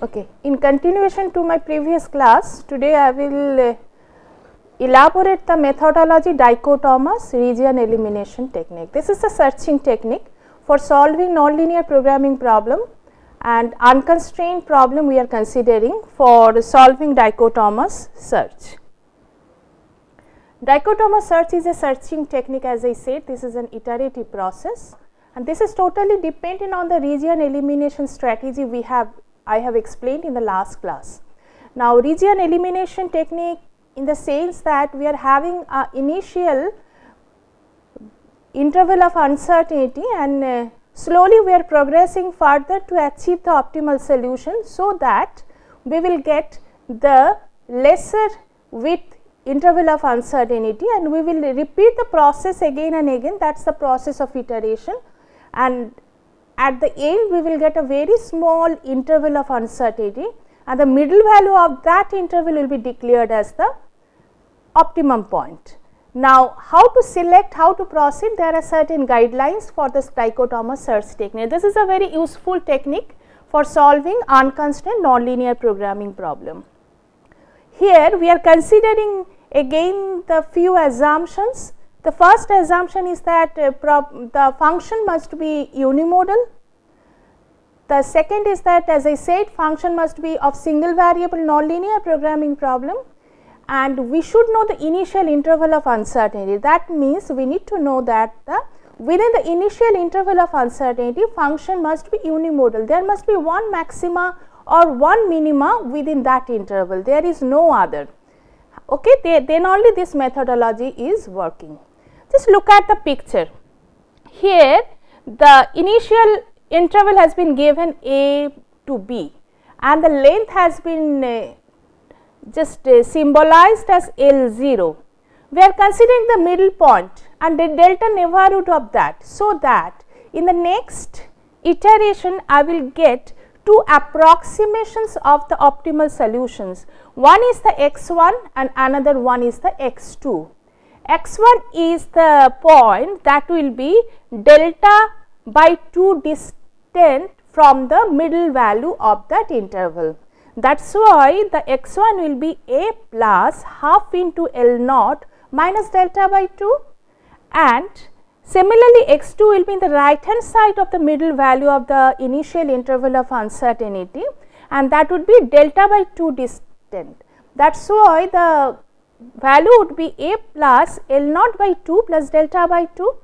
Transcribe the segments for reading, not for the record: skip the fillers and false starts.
Okay, in continuation to my previous class, today I will elaborate the methodology dichotomous region elimination technique. This is a searching technique for solving nonlinear programming problem and unconstrained problem we are considering for solving dichotomous search. Dichotomous search is a searching technique, as I said. This is an iterative process and this is totally dependent on the region elimination strategy I have explained in the last class. Now, region elimination technique in the sense that we are having an initial interval of uncertainty and slowly we are progressing further to achieve the optimal solution, so that we will get the lesser width interval of uncertainty and we will repeat the process again and again. That is the process of iteration, and at the end we will get a very small interval of uncertainty and the middle value of that interval will be declared as the optimum point. Now, how to select, how to proceed, there are certain guidelines for this dichotomous search technique. This is a very useful technique for solving unconstrained nonlinear programming problem. Here we are considering again the few assumptions. The first assumption is that the function must be unimodal. The second is that, as I said, function must be of single variable nonlinear programming problem, and we should know the initial interval of uncertainty. That means we need to know that within the initial interval of uncertainty, function must be unimodal. There must be one maxima or one minima within that interval. There is no other. Okay, then only this methodology is working. Just look at the picture. Here the initial interval has been given a to b and the length has been just symbolized as L0. We are considering the middle point and the delta neighborhood of that, so that in the next iteration I will get two approximations of the optimal solutions. One is the x1 and another one is the x2. x1 is the point that will be delta by 2 distant from the middle value of that interval. That is why the x1 will be a plus half into L naught minus delta by 2, and similarly x2 will be in the right hand side of the middle value of the initial interval of uncertainty, and that would be delta by 2 distant. That is why the value would be a plus L naught by 2 plus delta by 2.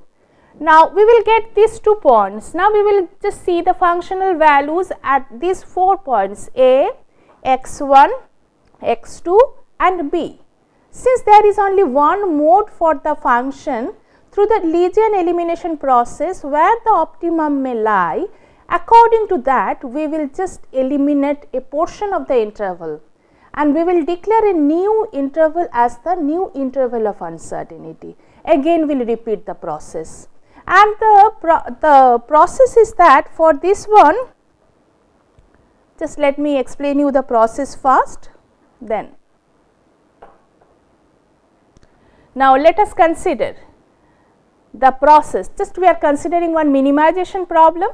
Now, we will get these 2 points. Now, we will just see the functional values at these 4 points a, x1, x2 and b. Since there is only one mode for the function, through the region elimination process where the optimum may lie, according to that we will just eliminate a portion of the interval and we will declare a new interval as the new interval of uncertainty. Again we will repeat the process, and the process is that for this one, just let me explain you the process first then. Now, let us consider the process. Just we are considering one minimization problem,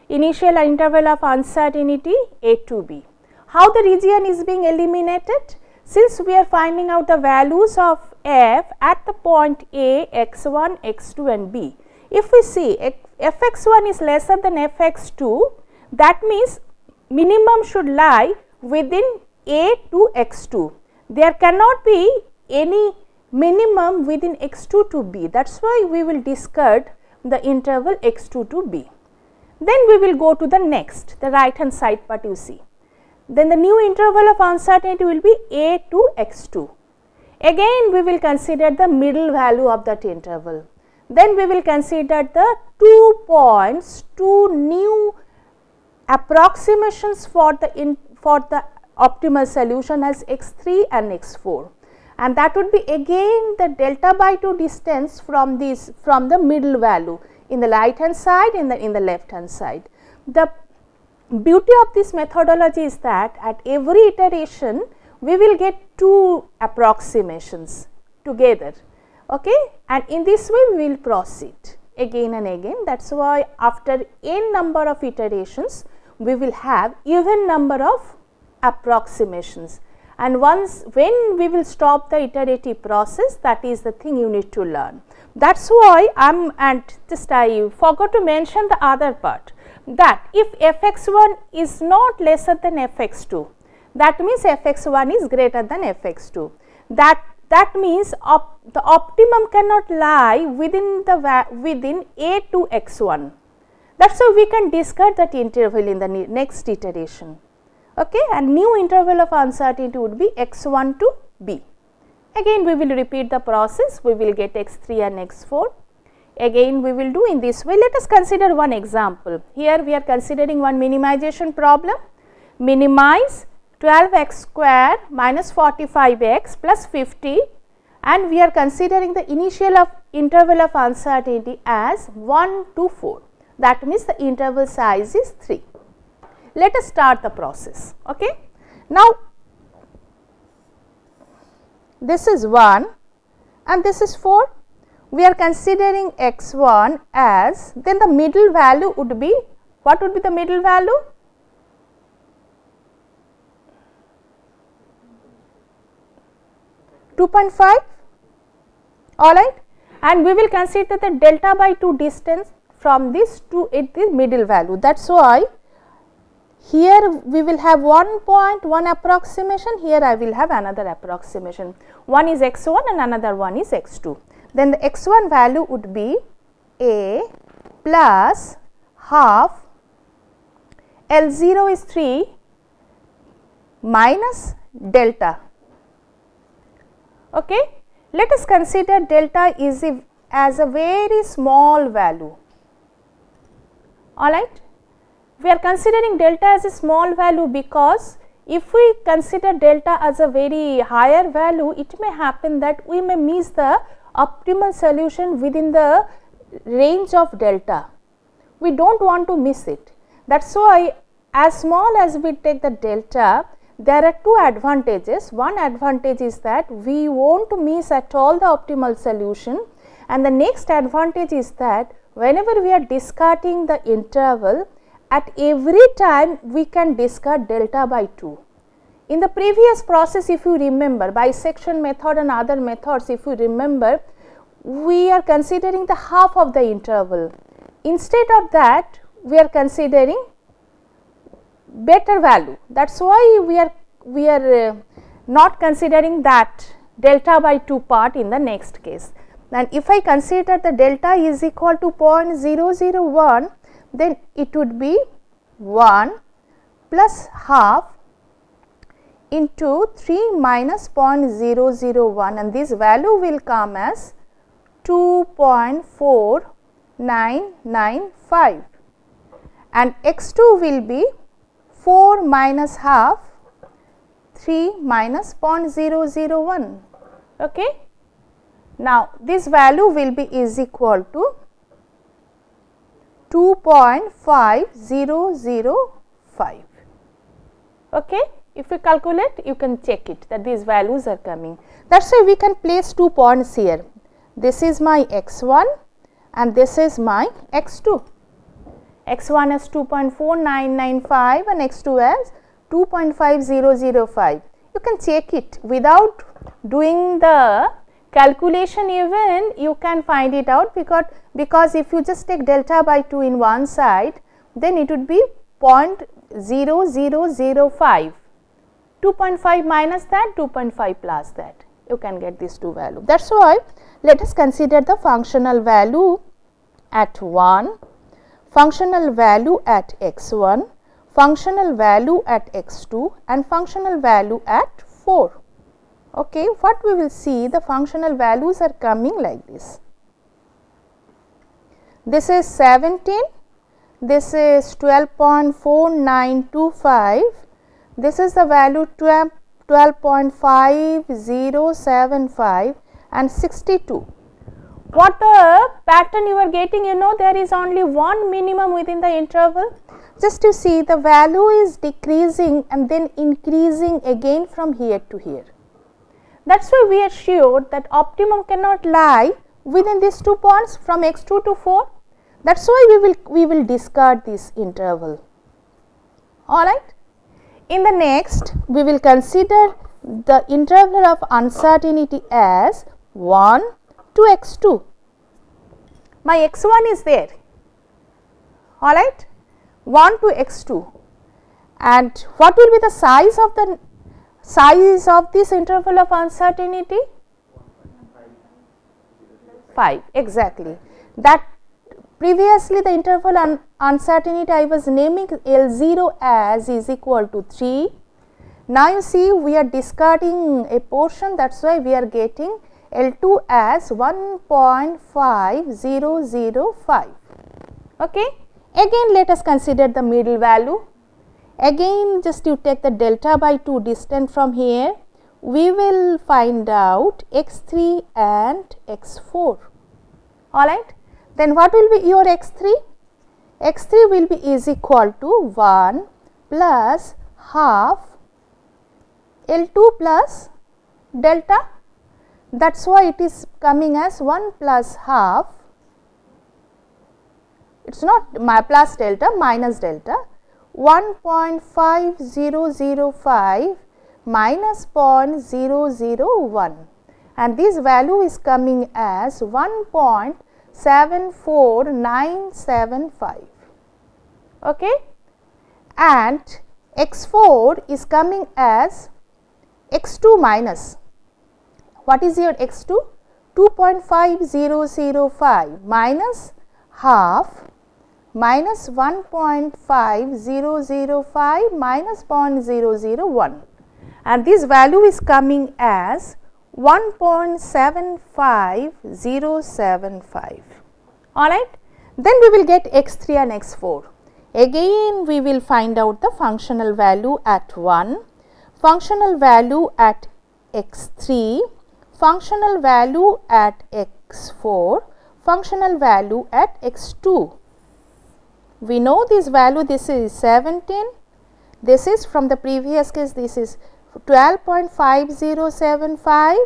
initial interval of uncertainty a to b. How the region is being eliminated? Since we are finding out the values of f at the point a, x1, x2 and b. If we see fx1 is lesser than fx2, that means minimum should lie within a to x2. There cannot be any minimum within x2 to b. That is why we will discard the interval x2 to b. Then we will go to the next, the right hand side part you see. Then the new interval of uncertainty will be a to x2. Again we will consider the middle value of that interval. Then we will consider the 2 points, 2 new approximations for the optimal solution as x3 and x4, and that would be again the delta by 2 distance from the middle value in the right hand side and in the left hand side. The beauty of this methodology is that at every iteration we will get 2 approximations together, okay, and in this way we will proceed again and again. That is why after n number of iterations we will have even number of approximations, and once when we will stop the iterative process, that is the thing you need to learn. That is why I forgot to mention the other part, that if fx1 is not lesser than fx2, that means fx1 is greater than fx2. That means the optimum cannot lie within a to x1. That is why we can discard that interval in the next iteration. Okay, and new interval of uncertainty would be x1 to b. Again we will repeat the process, we will get x3 and x4. Again we will do in this way. Let us consider one example. Here we are considering one minimization problem. Minimize 12x square minus 45x plus 50, and we are considering the initial interval of uncertainty as 1 to 4. That means the interval size is 3. Let us start the process. Okay. Now this is 1 and this is 4. We are considering x1 as, then the middle value would be, what would be the middle value? (2.5), alright, and we will consider the delta by 2 distance from this to the middle value. That is why here we will have 1.1 approximation, here I will have another approximation. One is x1 and another one is x2. Then the x1 value would be a plus half L0 is 3 minus delta. Okay. Let us consider delta is as a very small value. Alright. We are considering delta as a small value because if we consider delta as a very higher value, it may happen that we may miss the optimal solution within the range of delta. We do not want to miss it. That is why as small as we take the delta, there are two advantages. One advantage is that we won't miss at all the optimal solution, and the next advantage is that whenever we are discarding the interval, at every time we can discard delta by 2. In the previous process, if you remember, bisection method and other methods, if you remember, we are considering the half of the interval. Instead of that, we are considering better value. That is why we are not considering that delta by 2 part in the next case. And if I consider the delta is equal to 0.001, then it would be 1 plus half into 3 minus 0.001, and this value will come as 2.4995, and x2 will be 4 minus half 3 minus 0.001. Okay. Now this value will be is equal to 2.5005. Okay. If you calculate, you can check it that these values are coming. That is why we can place 2 points here. This is my x1 and this is my x2. x1 as 2.4995 and x2 as 2.5005. You can check it without doing the calculation, even you can find it out, because if you just take delta by 2 in one side, then it would be 0.0005. 2.5 minus that, 2.5 plus that, you can get these two values. That is why let us consider the functional value at 1, functional value at x1, functional value at x2 and functional value at 4. Okay, what we will see, the functional values are coming like this. This is 17, this is 12.4925, this is the value 12.5075 and 62. What the pattern you are getting, you know, there is only one minimum within the interval. Just to see, the value is decreasing and then increasing again from here to here. That is why we are sure that optimum cannot lie within these 2 points from x2 to 4. That is why we will discard this interval. Alright. In the next, we will consider the interval of uncertainty as 1 to x2. My x1 is there, alright, 1 to x2, and what will be the size of this interval of uncertainty? 5, exactly. That previously the interval uncertainty I was naming L0 as is equal to 3. Now you see we are discarding a portion, that is why we are getting L2 as 1.5005. Okay. Again let us consider the middle value. Again just you take the delta by 2 distant from here, we will find out x3 and x4. Alright. Then what will be your x3? x3 will be is equal to 1 plus half L2 plus delta. That is why it is coming as 1 plus half, it is not plus delta, minus delta, 1.5005 minus 0.001, and this value is coming as 1.74975. Okay, and x4 is coming as x2 minus, what is your x2? 2.5005 minus half minus 1.5005 minus 0.001, and this value is coming as 1.75075. Alright. Then we will get x3 and x4. Again we will find out the functional value at 1, functional value at x3, functional value at x4, functional value at x2. We know this value, this is 17, this is from the previous case, this is 12.5075,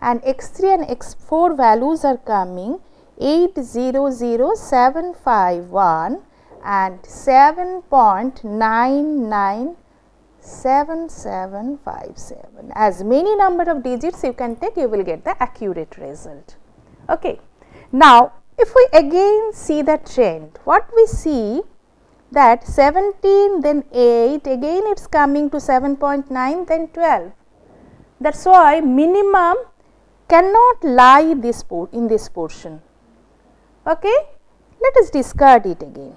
and x3 and x4 values are coming 800,751 and 7.997757. As many number of digits you can take, you will get the accurate result. Okay. Now, if we again see the trend, what we see that 17, then 8, again it is coming to 7.9, then 12. That is why minimum cannot lie in this portion. Okay. Let us discard it again.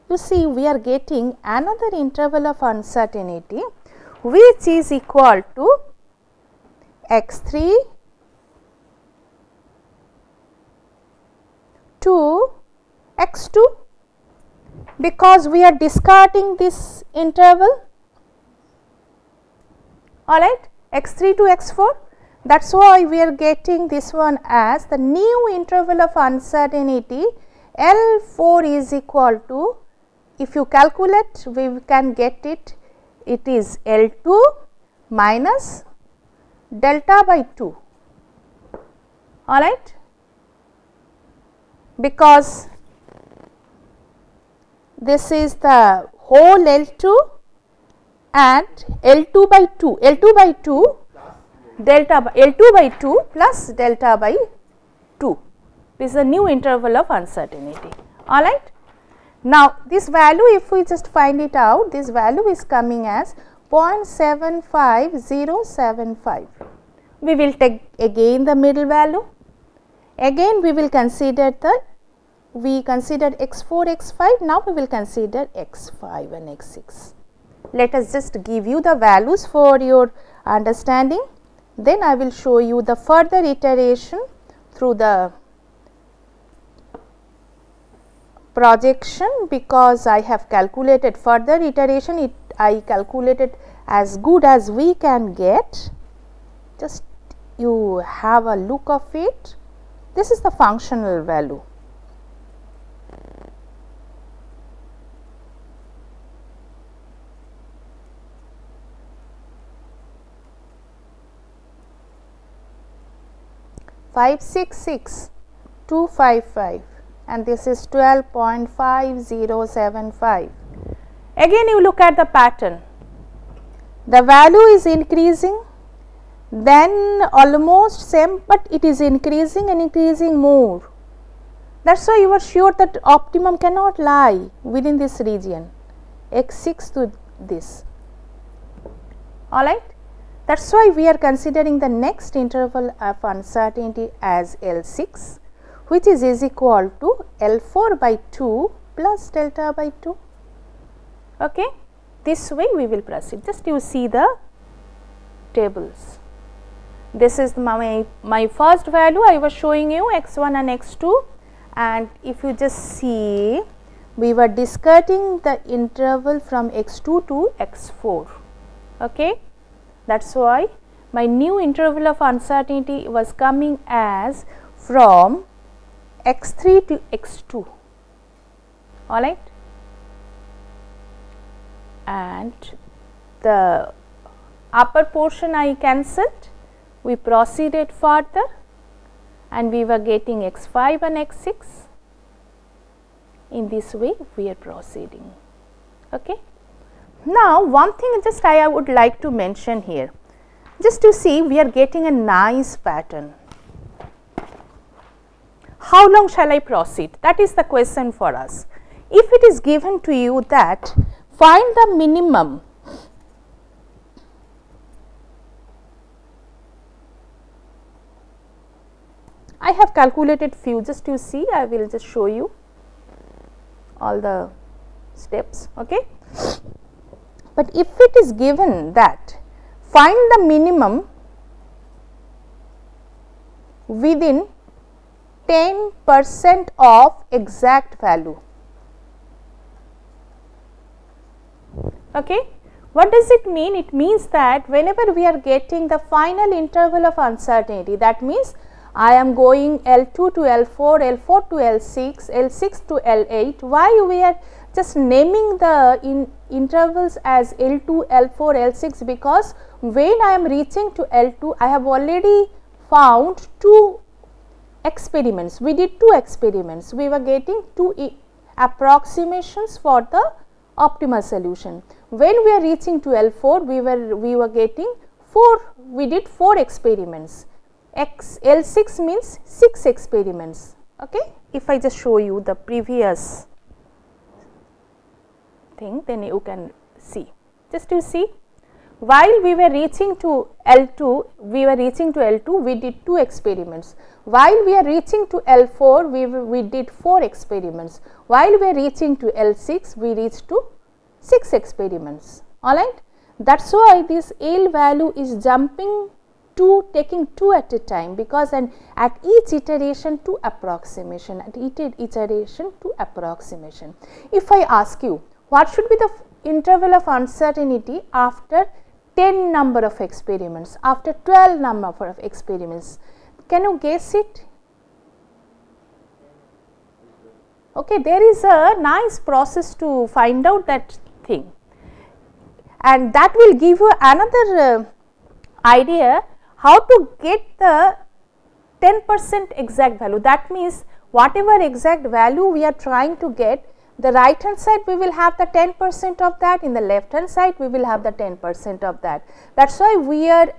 You see we are getting another interval of uncertainty which is equal to x3 to x2, because we are discarding this interval, alright, x3 to x4. That is why we are getting this one as the new interval of uncertainty L4 is equal to, if you calculate we can get it, it is L2 minus delta by 2, alright, because this is the whole L2 and L2 by 2, L2 by 2 delta by L2 by 2 plus delta by 2. This is a new interval of uncertainty. Alright. Now, this value, if we just find it out, this value is coming as 0.75075. We will take again the middle value. Again we will consider we considered x4, x5, now we will consider x5 and x6. Let us just give you the values for your understanding, then I will show you the further iteration through the projection, because I have calculated further iteration, I calculated as good as we can get. Just you have a look of it. This is the functional value. Five 255 and this is 12.5075. Again you look at the pattern. the value is increasing, then almost same, but it is increasing and increasing more. That is why you are sure that optimum cannot lie within this region x6 to this, alright. That is why we are considering the next interval of uncertainty as L6, which is equal to L4 by 2 plus delta by 2. Okay. This way we will proceed. Just you see the tables. This is my first value I was showing you, x1 and x2, and if you just see, we were discarding the interval from x2 to x4. Okay. That is why my new interval of uncertainty was coming as from x3 to x2, alright, and the upper portion I cancelled. We proceeded further and we were getting x5 and x6. In this way we are proceeding. Okay. Now, one thing just I would like to mention here, just to see, we are getting a nice pattern. How long shall I proceed? That is the question for us. If it is given to you that find the minimum I have calculated few, just to see, I will just show you all the steps. Okay. But if it is given that find the minimum within 10% of exact value. Okay. What does it mean? It means that whenever we are getting the final interval of uncertainty, that means I am going L2 to L4, L4 to L6, L6 to L8. Why we are just naming the intervals as L2, L4, L6? Because when I am reaching to L2, I have already found 2 experiments. We did 2 experiments. We were getting 2 approximations for the optimal solution. When we are reaching to L4, we were getting 4. We did 4 experiments. L6 means 6 experiments. Okay. If I just show you the previous thing, then you can see. Just you see, while we were reaching to L2, we did 2 experiments. While we are reaching to L4, we did 4 experiments. While we are reaching to L6, we reached to 6 experiments. Alright. That is why this L value is jumping to taking 2 at a time, because and at each iteration to approximation, at each iteration to approximation. If I ask you what should be the interval of uncertainty after 10 number of experiments, after 12 number of experiments, can you guess it? Okay, there is a nice process to find out that thing, and that will give you another idea how to get the 10% exact value. That means whatever exact value we are trying to get, the right hand side we will have the 10% of that, in the left hand side we will have the 10% of that. That is why we are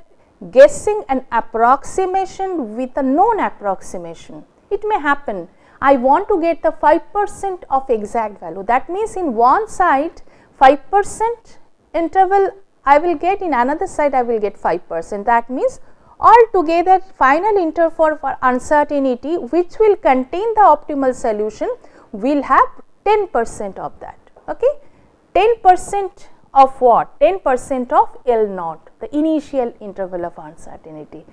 guessing an approximation with a known approximation. It may happen, I want to get the 5% of exact value. That means in one side 5% interval I will get, in another side I will get 5%. That means altogether final interval for uncertainty which will contain the optimal solution will have 10% of that. Okay. 10% of what? 10% of L naught, the initial interval of uncertainty.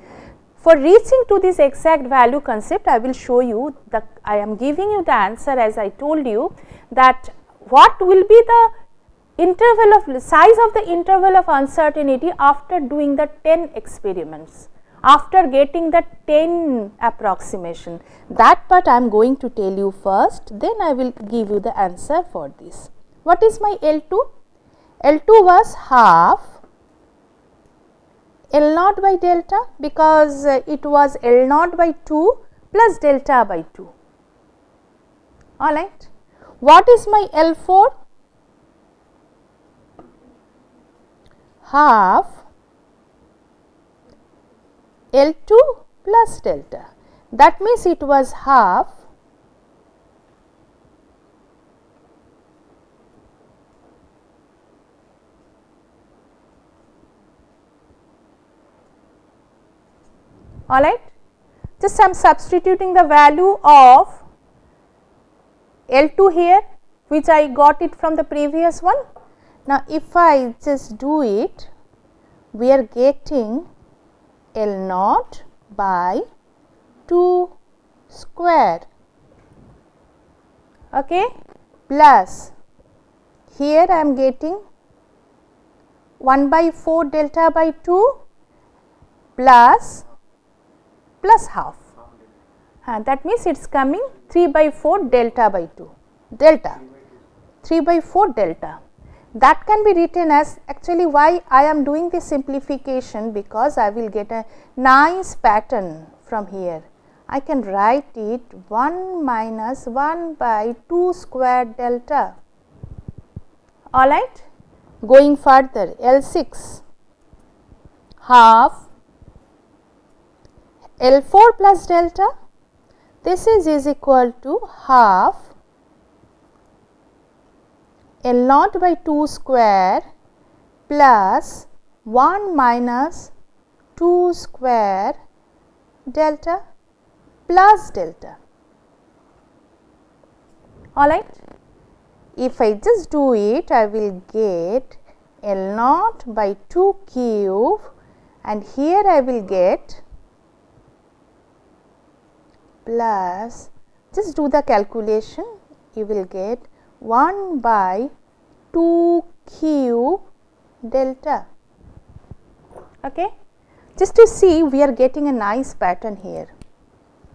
For reaching to this exact value concept, I will show you I am giving you the answer as I told you, that what will be the interval of size of the interval of uncertainty after doing the 10 experiments, after getting the 10 approximation. That part I am going to tell you first, then I will give you the answer for this. What is my L2? L2 was half L naught by delta, because it was L naught by 2 plus delta by 2. Alright. What is my L4? half L2 plus delta. That means it was half alright. Just I am substituting the value of L2 here, which I got it from the previous one. Now, if I just do it, we are getting L0 by 2 square, okay, plus here I am getting 1 by 4 delta by 2 plus half, that means it is coming 3 by 4 delta by 2 delta 3 by 4 delta. That can be written as, actually why I am doing this simplification, because I will get a nice pattern from here. I can write it 1 minus 1 by 2 square delta. Alright. Going further, L6 half L4 plus delta, this is equal to half L0 by 2 square plus 1 minus 2 square delta plus delta. Alright. If I just do it, I will get L0 by 2 cube, and here I will get plus, just do the calculation, you will get 1 by 2 cube delta. Okay. Just to see, we are getting a nice pattern here.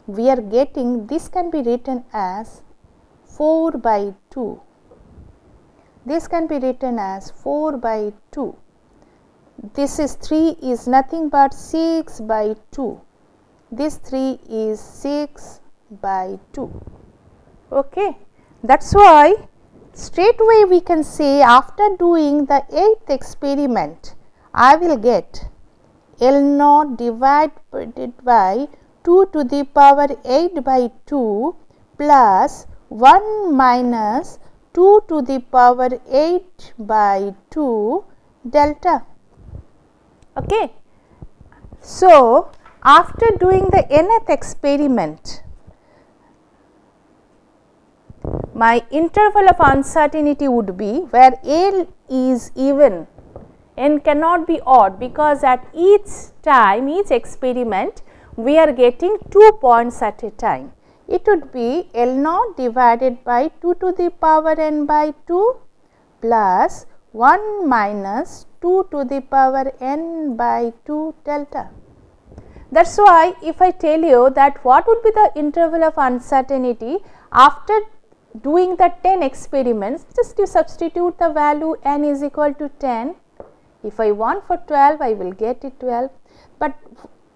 We are getting, this can be written as 4 by 2. This can be written as 4 by 2. This is 3 is nothing but 6 by 2. This 3 is 6 by 2. Okay. That is why straight away we can say, after doing the 8th experiment, I will get L0 divided by 2 to the power 8 by 2 plus 1 minus 2 to the power 8 by 2 delta. Okay. So, after doing the nth experiment, my interval of uncertainty would be where L is even, n cannot be odd, because at each time, each experiment, we are getting 2 points at a time. It would be L0 divided by 2 to the power n by 2 plus 1 minus 2 to the power n by 2 delta. That is why if I tell you that what would be the interval of uncertainty after doing the 10 experiments, just you substitute the value n is equal to 10. If I want for 12, I will get it 12. But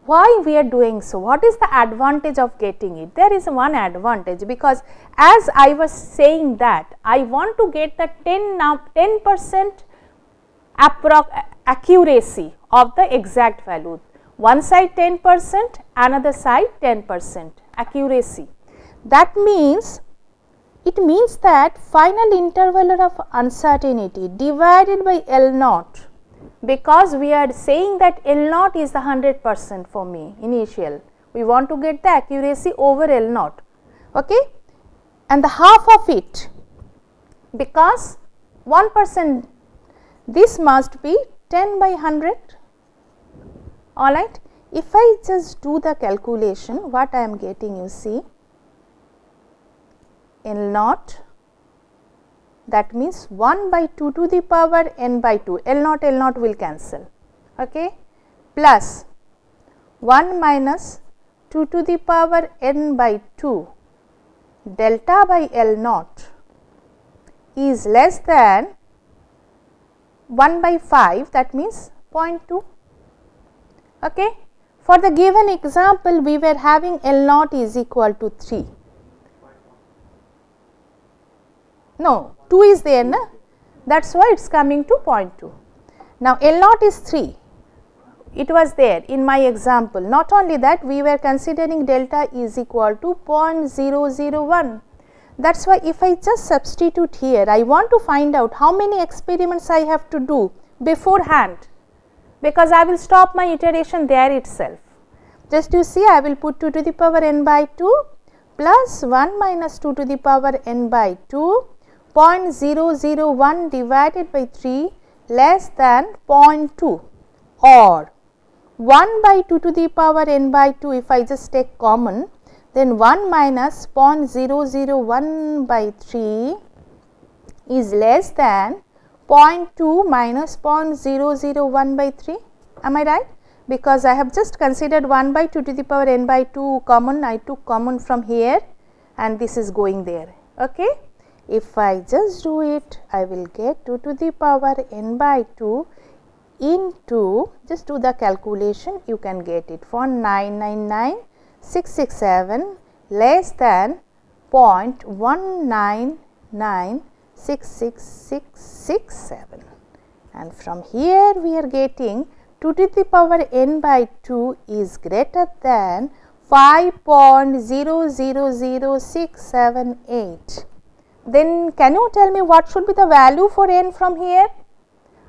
why we are doing so? What is the advantage of getting it? There is one advantage, because as I was saying that I want to get the 10% accuracy of the exact value. One side 10%, another side 10% accuracy. That means, it means that final interval of uncertainty divided by L0, because we are saying that L0 is the 100% for me initial. We want to get the accuracy over L0, okay, and the half of it, because 1%, this must be 10 by 100. Alright. If I just do the calculation, what I am getting, you see, L0, that means 1 by 2 to the power n by 2, L0 will cancel, okay, plus 1 minus 2 to the power n by 2 delta by L0 is less than 1 by 5, that means 0.2. Okay. For the given example, we were having L0 is equal to 3. No, 2 is there, na? That is why it is coming to 0.2. Now, L naught is 3, it was there in my example. Not only that, we were considering delta is equal to 0.001. That is why if I just substitute here, I want to find out how many experiments I have to do beforehand, because I will stop my iteration there itself. Just you see, I will put 2 to the power n by 2 plus 1 minus 2 to the power n by 2, 0.001 divided by 3 less than 0.2, or 1 by 2 to the power n by 2 if I just take common, then 1 minus 0.001 by 3 is less than 0.2 minus 0.001 by 3. Am I right? Because I have just considered 1 by 2 to the power n by 2 common, I took common from here and this is going there. Okay? If I just do it, I will get 2 to the power n by 2 into, just do the calculation, you can get it for 999,667 less than 0.1996667, and from here we are getting 2 to the power n by 2 is greater than 5.000678. Then can you tell me what should be the value for n from here?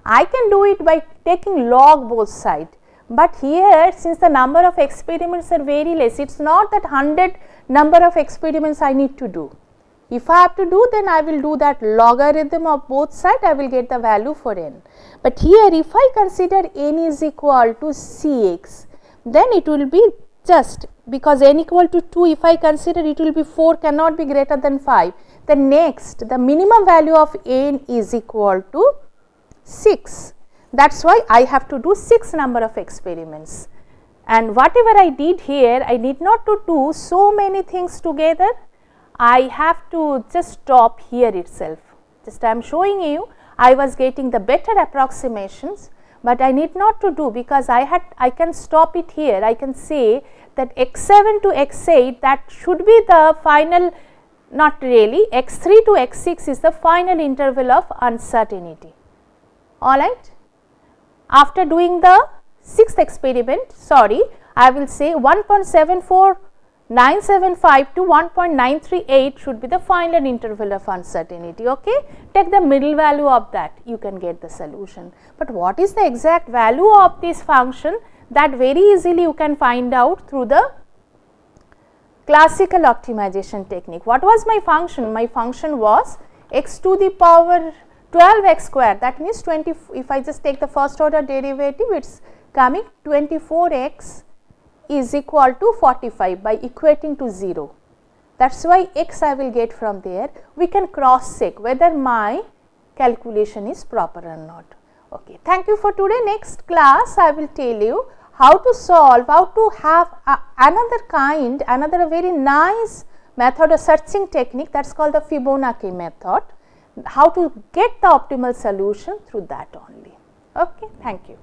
I can do it by taking log both sides, but here since the number of experiments are very less, it is not that 100 number of experiments I need to do. If I have to do, then I will do that logarithm of both sides, I will get the value for n. But here if I consider n is equal to Cx, then it will be just, because n equal to 2, if I consider it will be 4, cannot be greater than 5. The next, the minimum value of n is equal to 6. That is why I have to do 6 number of experiments, and whatever I did here, I need not to do so many things together. I have to just stop here itself. Just I am showing you, I was getting the better approximations, but I need not to do, because I can stop it here. I can say that x7 to x8, that should be the final, not really, x3 to x6 is the final interval of uncertainty. Alright. After doing the 6th experiment, sorry, I will say 1.74975 to 1.938 should be the final interval of uncertainty. Okay. Take the middle value of that, you can get the solution. But what is the exact value of this function, that very easily you can find out through the classical optimization technique. What was my function? My function was x to the power 12x square, that means 20, if I just take the first order derivative, it is coming 24x is equal to 45 by equating to 0. That is why x I will get from there. We can cross check whether my calculation is proper or not. Okay. Thank you for today. Next class I will tell you how to solve, how to have another very nice method of searching technique, that is called the Fibonacci method. How to get the optimal solution through that only. Okay, thank you.